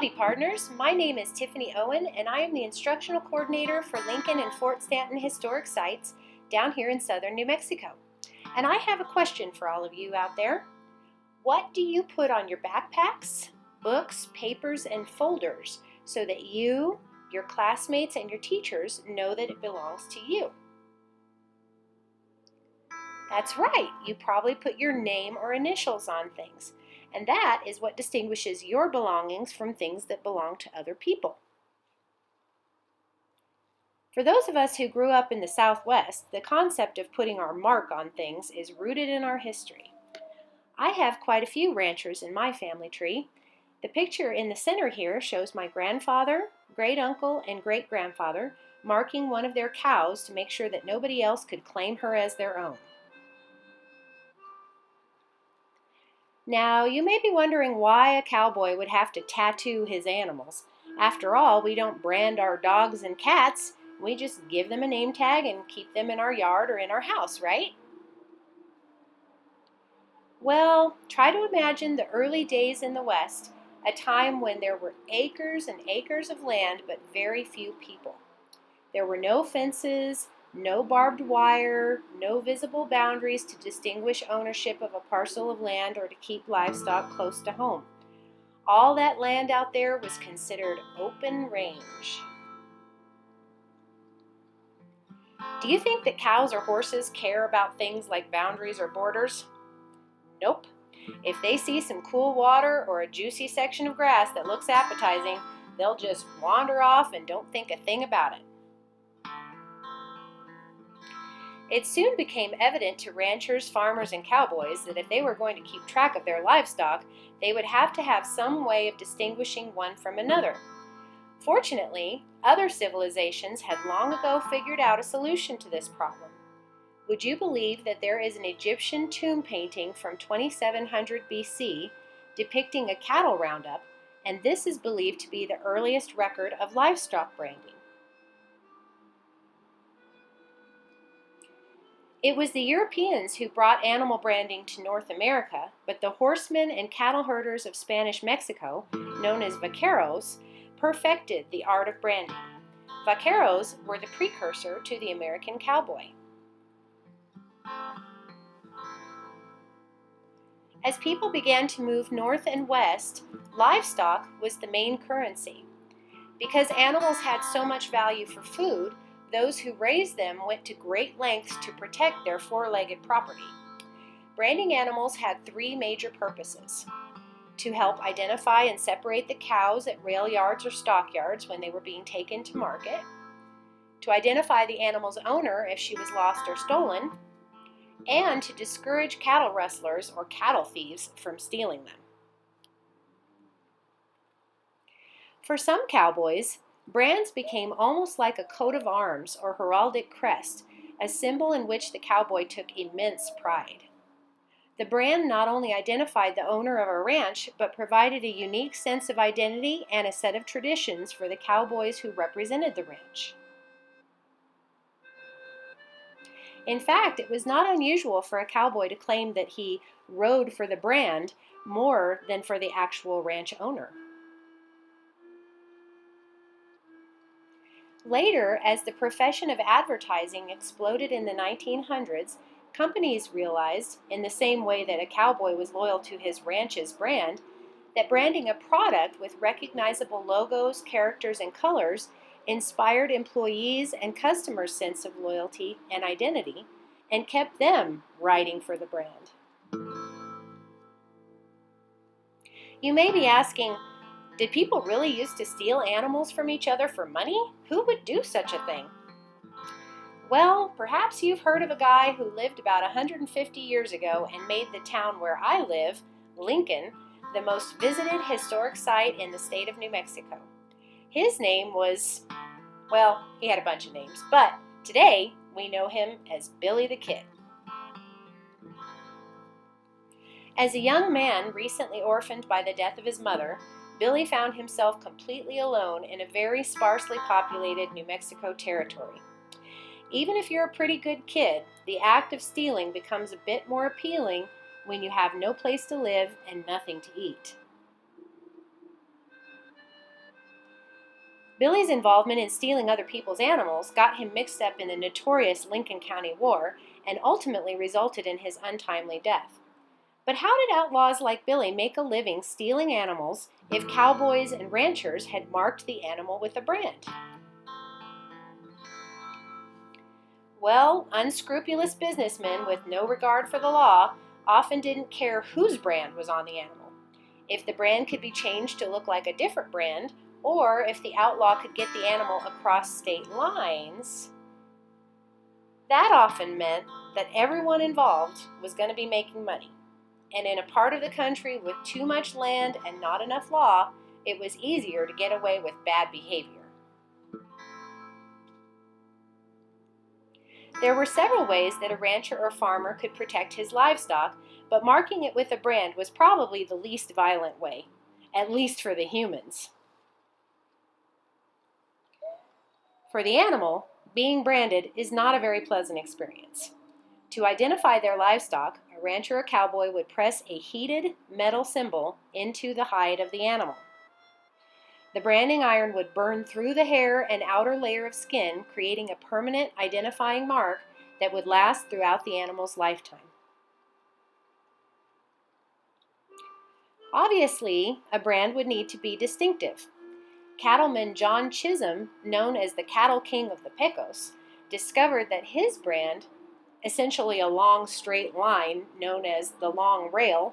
Howdy partners, my name is Tiffany Owen and I am the instructional coordinator for Lincoln and Fort Stanton Historic Sites down here in southern New Mexico. And I have a question for all of you out there. What do you put on your backpacks, books, papers, and folders so that you, your classmates, and your teachers know that it belongs to you? That's right, you probably put your name or initials on things. And that is what distinguishes your belongings from things that belong to other people. For those of us who grew up in the Southwest, the concept of putting our mark on things is rooted in our history. I have quite a few ranchers in my family tree. The picture in the center here shows my grandfather, great-uncle, and great-grandfather marking one of their cows to make sure that nobody else could claim her as their own. Now, you may be wondering why a cowboy would have to tattoo his animals. After all, we don't brand our dogs and cats. We just give them a name tag and keep them in our yard or in our house, right? Well, try to imagine the early days in the West, a time when there were acres and acres of land but very few people. There were no fences, no barbed wire, no visible boundaries to distinguish ownership of a parcel of land or to keep livestock close to home. All that land out there was considered open range. Do you think that cows or horses care about things like boundaries or borders? Nope. If they see some cool water or a juicy section of grass that looks appetizing, they'll just wander off and don't think a thing about it. It soon became evident to ranchers, farmers, and cowboys that if they were going to keep track of their livestock, they would have to have some way of distinguishing one from another. Fortunately, other civilizations had long ago figured out a solution to this problem. Would you believe that there is an Egyptian tomb painting from 2700 BC depicting a cattle roundup, and this is believed to be the earliest record of livestock branding? It was the Europeans who brought animal branding to North America, but the horsemen and cattle herders of Spanish Mexico, known as vaqueros, perfected the art of branding. Vaqueros were the precursor to the American cowboy. As people began to move north and west, livestock was the main currency. Because animals had so much value for food, those who raised them went to great lengths to protect their four-legged property. Branding animals had three major purposes: to help identify and separate the cows at rail yards or stockyards when they were being taken to market, to identify the animal's owner if she was lost or stolen, and to discourage cattle rustlers or cattle thieves from stealing them. For some cowboys, brands became almost like a coat of arms or heraldic crest, a symbol in which the cowboy took immense pride. The brand not only identified the owner of a ranch, but provided a unique sense of identity and a set of traditions for the cowboys who represented the ranch. In fact, it was not unusual for a cowboy to claim that he rode for the brand more than for the actual ranch owner. Later, as the profession of advertising exploded in the 1900s, companies realized, in the same way that a cowboy was loyal to his ranch's brand, that branding a product with recognizable logos, characters, and colors inspired employees' and customers' sense of loyalty and identity, and kept them riding for the brand. You may be asking, did people really used to steal animals from each other for money? Who would do such a thing? Well, perhaps you've heard of a guy who lived about 150 years ago and made the town where I live, Lincoln, the most visited historic site in the state of New Mexico. His name was, well, he had a bunch of names, but today we know him as Billy the Kid. As a young man recently orphaned by the death of his mother, Billy found himself completely alone in a very sparsely populated New Mexico territory. Even if you're a pretty good kid, the act of stealing becomes a bit more appealing when you have no place to live and nothing to eat. Billy's involvement in stealing other people's animals got him mixed up in the notorious Lincoln County War and ultimately resulted in his untimely death. But how did outlaws like Billy make a living stealing animals if cowboys and ranchers had marked the animal with a brand? Well, unscrupulous businessmen with no regard for the law often didn't care whose brand was on the animal. If the brand could be changed to look like a different brand, or if the outlaw could get the animal across state lines, that often meant that everyone involved was going to be making money. And in a part of the country with too much land and not enough law, it was easier to get away with bad behavior. There were several ways that a rancher or farmer could protect his livestock, but marking it with a brand was probably the least violent way, at least for the humans. For the animal, being branded is not a very pleasant experience. To identify their livestock, a rancher or cowboy would press a heated metal symbol into the hide of the animal. The branding iron would burn through the hair and outer layer of skin, creating a permanent identifying mark that would last throughout the animal's lifetime. Obviously, a brand would need to be distinctive. Cattleman John Chisholm, known as the Cattle King of the Pecos, discovered that his brand, essentially a long straight line known as the long rail,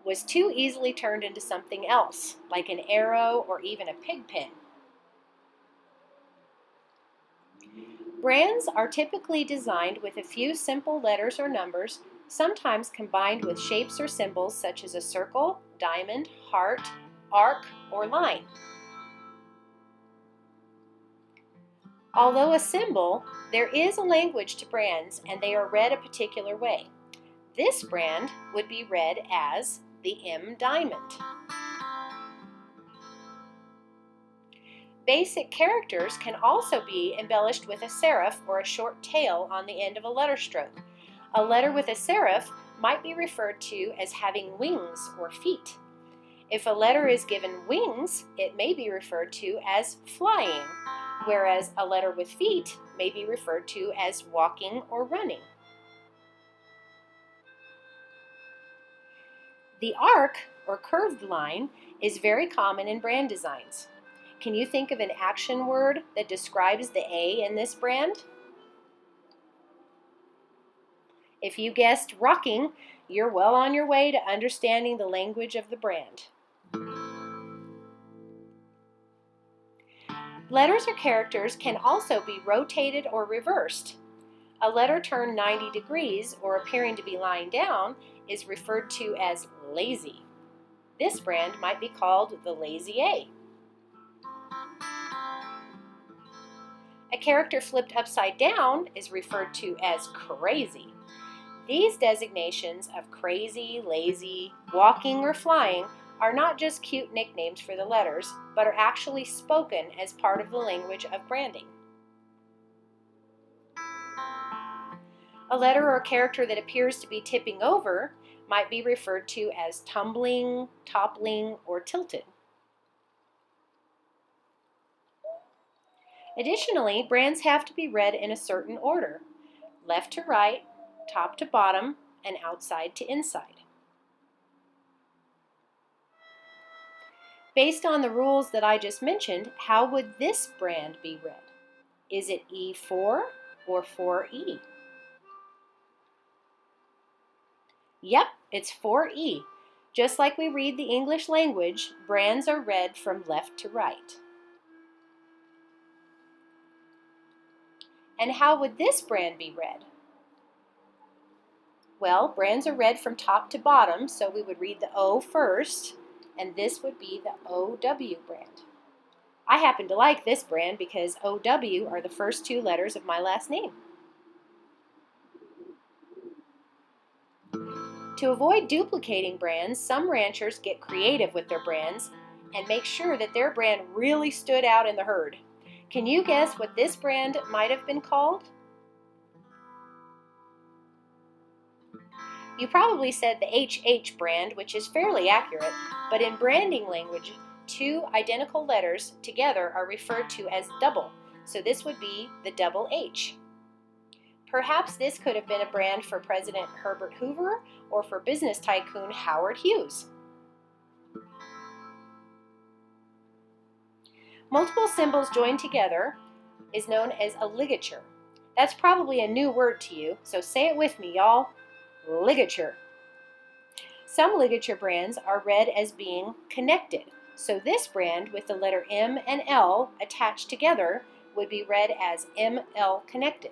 was too easily turned into something else, like an arrow or even a pig pen. Brands are typically designed with a few simple letters or numbers, sometimes combined with shapes or symbols such as a circle, diamond, heart, arc, or line. Although a symbol, there is a language to brands and they are read a particular way. This brand would be read as the M Diamond. Basic characters can also be embellished with a serif or a short tail on the end of a letter stroke. A letter with a serif might be referred to as having wings or feet. If a letter is given wings, it may be referred to as flying, whereas a letter with feet may be referred to as walking or running. The arc, or curved line, is very common in brand designs. Can you think of an action word that describes the A in this brand? If you guessed rocking, you're well on your way to understanding the language of the brand. Letters or characters can also be rotated or reversed. A letter turned 90 degrees or appearing to be lying down is referred to as lazy. This brand might be called the Lazy A. A character flipped upside down is referred to as crazy. These designations of crazy, lazy, walking, or flying are not just cute nicknames for the letters, but are actually spoken as part of the language of branding. A letter or character that appears to be tipping over might be referred to as tumbling, toppling, or tilted. Additionally, brands have to be read in a certain order: left to right, top to bottom, and outside to inside. Based on the rules that I just mentioned, how would this brand be read? Is it E4 or 4E? Yep, it's 4E. Just like we read the English language, brands are read from left to right. And how would this brand be read? Well, brands are read from top to bottom, so we would read the O first, and this would be the OW brand. I happen to like this brand because OW are the first two letters of my last name. To avoid duplicating brands, some ranchers get creative with their brands and make sure that their brand really stood out in the herd. Can you guess what this brand might have been called? You probably said the HH brand, which is fairly accurate, but in branding language, Two identical letters together are referred to as double, so this would be the double H. Perhaps this could have been a brand for President Herbert Hoover or for business tycoon Howard Hughes. Multiple symbols joined together is known as a ligature. That's probably a new word to you, so say it with me, y'all. Ligature. Some ligature brands are read as being connected, so this brand with the letter M and L attached together would be read as ML connected.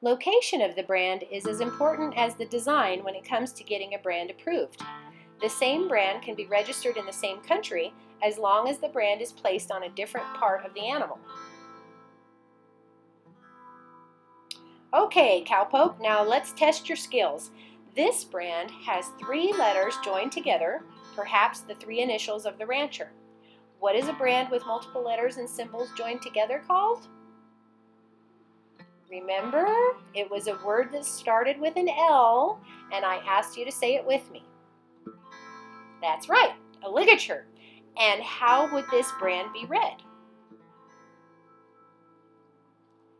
Location of the brand is as important as the design when it comes to getting a brand approved. The same brand can be registered in the same country as long as the brand is placed on a different part of the animal. Okay, Cowpoke, now let's test your skills. This brand has 3 letters joined together, perhaps the 3 initials of the rancher. What is a brand with multiple letters and symbols joined together called? Remember, it was a word that started with an L, and I asked you to say it with me. That's right, a ligature. And how would this brand be read?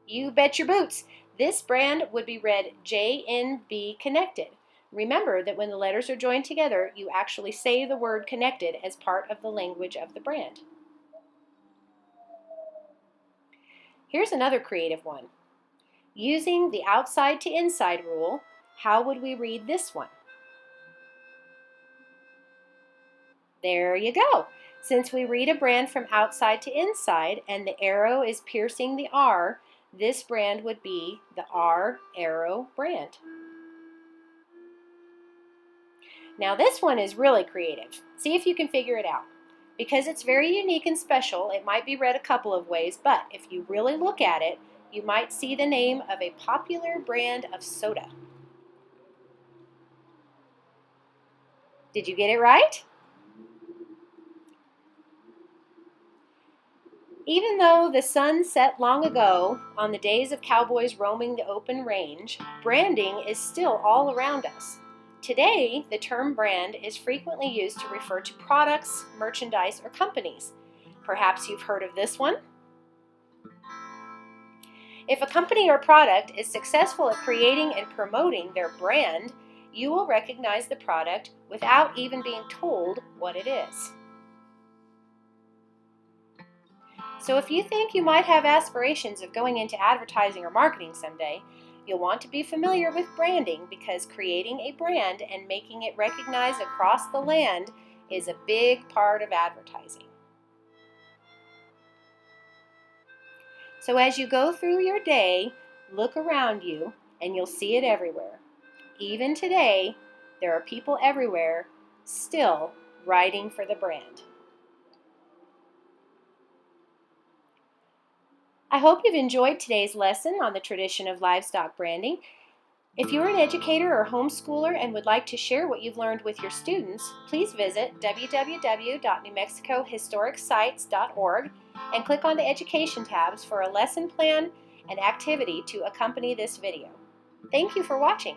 You bet your boots. This brand would be read JNB connected. Remember that when the letters are joined together, you actually say the word connected as part of the language of the brand. Here's another creative one. Using the outside to inside rule, how would we read this one? There you go. Since we read a brand from outside to inside and the arrow is piercing the R, this brand would be the R arrow brand. Now this one is really creative. See if you can figure it out. Because it's very unique and special, it might be read a couple of ways, but if you really look at it, you might see the name of a popular brand of soda. Did you get it right? Even though the sun set long ago on the days of cowboys roaming the open range, branding is still all around us. Today, the term brand is frequently used to refer to products, merchandise, or companies. Perhaps you've heard of this one. If a company or product is successful at creating and promoting their brand, you will recognize the product without even being told what it is. So if you think you might have aspirations of going into advertising or marketing someday, you'll want to be familiar with branding because creating a brand and making it recognized across the land is a big part of advertising. So as you go through your day, look around you and you'll see it everywhere. Even today, there are people everywhere still writing for the brand. I hope you've enjoyed today's lesson on the tradition of livestock branding. If you're an educator or homeschooler and would like to share what you've learned with your students, please visit www.newmexicohistoricscites.org and click on the Education tabs for a lesson plan and activity to accompany this video. Thank you for watching.